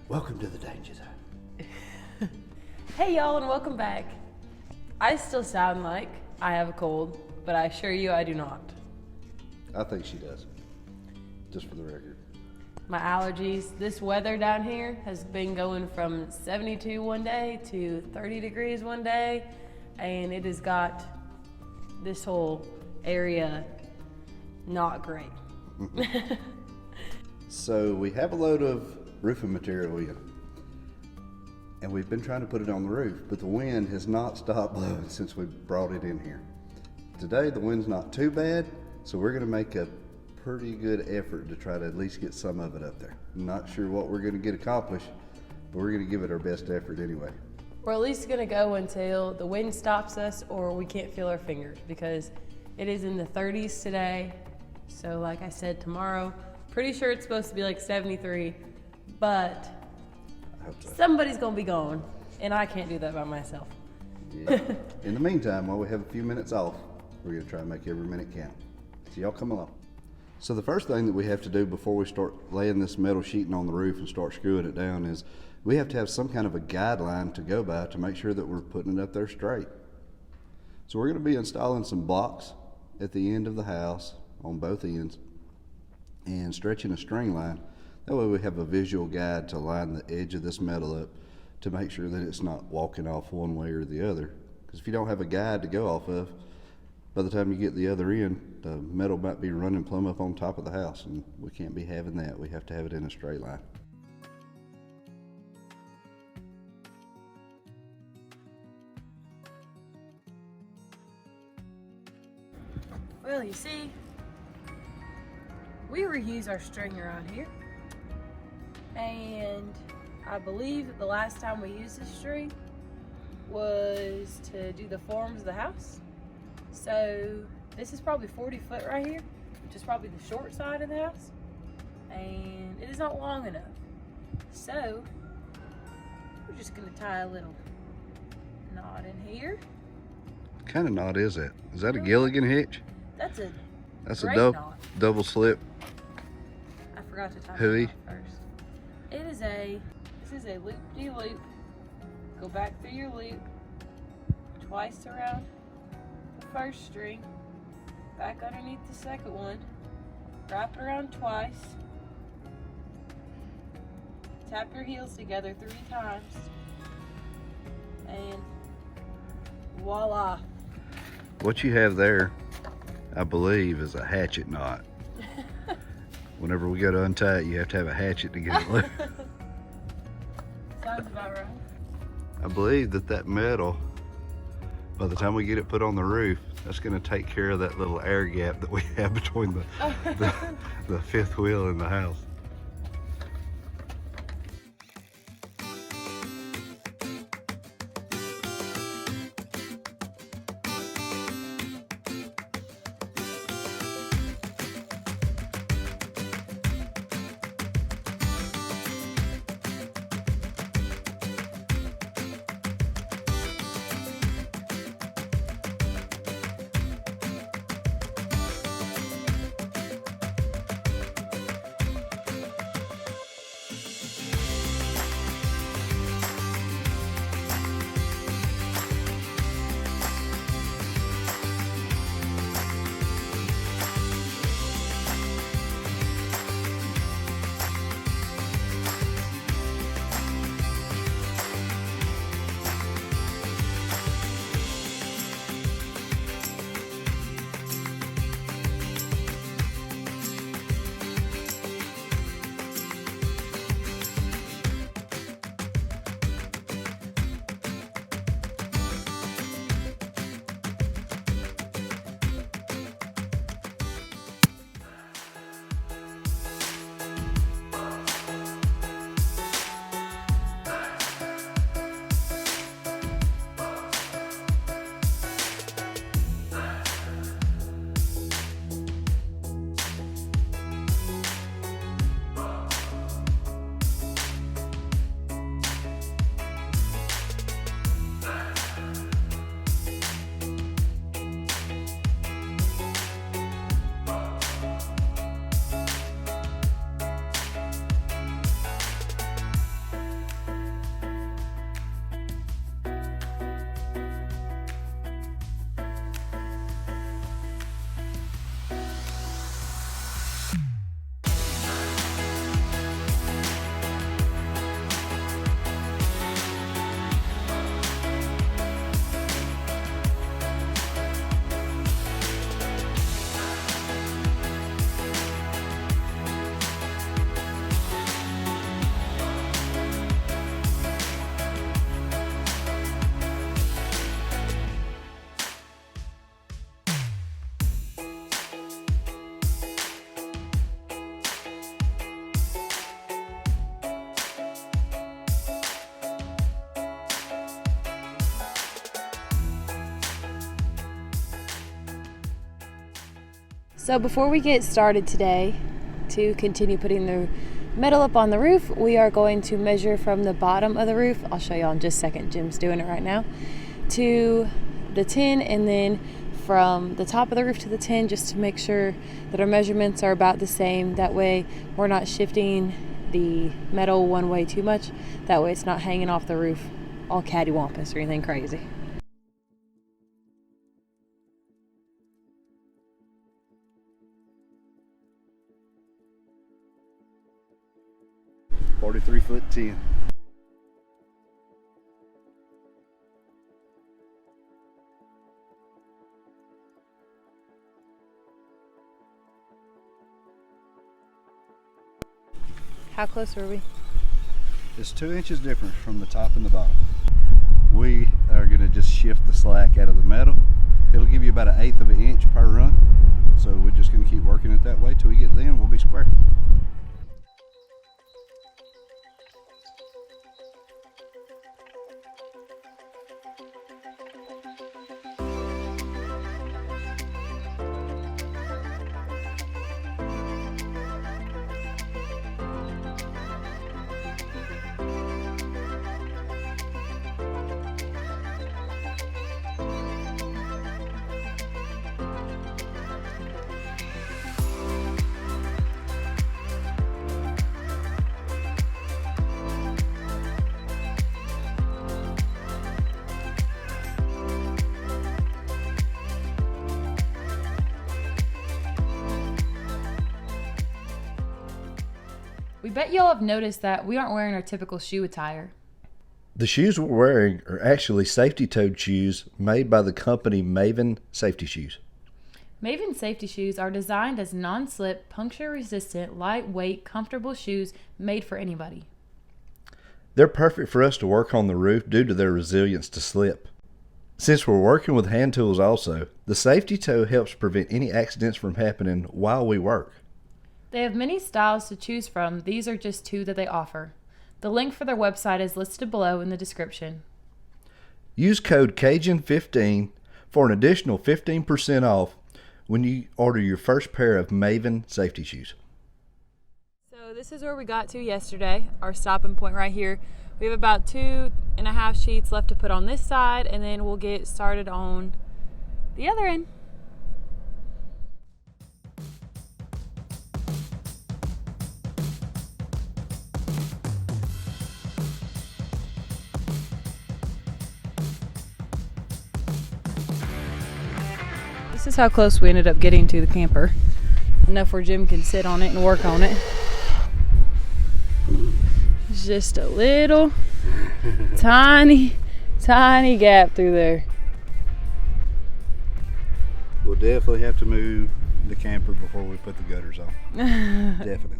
Welcome to the danger zone. Hey y'all, and welcome back. I still sound like I have a cold, but I assure you I do not. I think she does, just for the record. My allergies, this weather down here has been going from 72 one day to 30 degrees one day, and it has got this whole area not great. So we have a load of roofing material in, and we've been trying to put it on the roof, but the wind has not stopped blowing since we brought it in here. Today the wind's not too bad, so we're going to make a pretty good effort to try to at least get some of it up there. I'm not sure what we're going to get accomplished, but we're going to give it our best effort anyway. We're at least gonna go until the wind stops us or we can't feel our fingers, because it is in the 30s today. So like I said, tomorrow, pretty sure it's supposed to be like 73, but I hope so. somebody's gonna be gone, and I can't do that by myself. Yeah. In the meantime, while we have a few minutes off, we're going to try and make every minute count. So y'all come along. So the first thing that we have to do before we start laying this metal sheeting on the roof and start screwing it down is we have to have some kind of a guideline to go by to make sure that we're putting it up there straight. So we're going to be installing some blocks at the end of the house on both ends and stretching a string line. That way we have a visual guide to line the edge of this metal up to make sure that it's not walking off one way or the other. Because if you don't have a guide to go off of, by the time you get the other end, the metal might be running plumb up on top of the house, and we can't be having that. We have to have it in a straight line. Well, you see, we reuse our string around here, and I believe the last time we used this string was to do the forms of the house. So this is probably 40 foot right here, which is probably the short side of the house, and it is not long enough. So we're just gonna tie a little knot in here. What kind of knot is that? Is that a Gilligan hitch? That's a a knot. double slip. I forgot to tie Hooey. that knot first. This is a loop-de-loop. Go back through your loop twice around the first string, back underneath the second one, wrap it around twice, tap your heels together 3 times, and voila. What you have there, I believe, is a hatchet knot. Whenever we go to untie it, you have to have a hatchet to get it loose. Sounds about right. I believe that metal, by the time we get it put on the roof, that's going to take care of that little air gap that we have between the fifth wheel and the house. So before we get started today, to continue putting the metal up on the roof, we are going to measure from the bottom of the roof, I'll show you in just a second, Jim's doing it right now, to the tin, and then from the top of the roof to the tin, just to make sure that our measurements are about the same. That way we're not shifting the metal one way too much. That way it's not hanging off the roof all cattywampus or anything crazy. 43 foot 10. How close were we? It's 2 inches difference from the top and the bottom. We are going to just shift the slack out of the metal. It'll give you about 1/8 of an inch per run. So we're just going to keep working it that way till we get the end. We'll be square. We bet y'all have noticed that we aren't wearing our typical shoe attire. The shoes we're wearing are actually safety-toed shoes made by the company Maven safety shoes. Maven safety shoes are designed as non-slip, puncture-resistant, lightweight, comfortable shoes made for anybody. They're perfect for us to work on the roof due to their resilience to slip. Since we're working with hand tools also, the safety toe helps prevent any accidents from happening while we work. They have many styles to choose from. These are just 2 that they offer. The link for their website is listed below in the description. Use code Cajun15 for an additional 15% off when you order your first pair of Maven safety shoes. So this is where we got to yesterday, our stopping point right here. We have about 2.5 sheets left to put on this side, and then we'll get started on the other end. This is how close we ended up getting to the camper. Enough where Jim can sit on it and work on it. It's just a little tiny gap through there. We'll definitely have to move the camper before we put the gutters on. Definitely.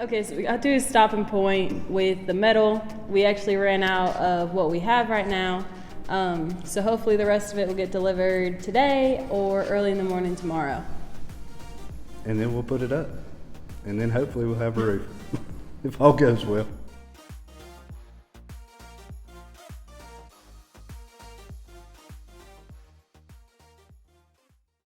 Okay, so we got to a stopping point with the metal. We actually ran out of what we have right now. So hopefully the rest of it will get delivered today or early in the morning tomorrow. And then we'll put it up. And then hopefully we'll have a roof, if all goes well.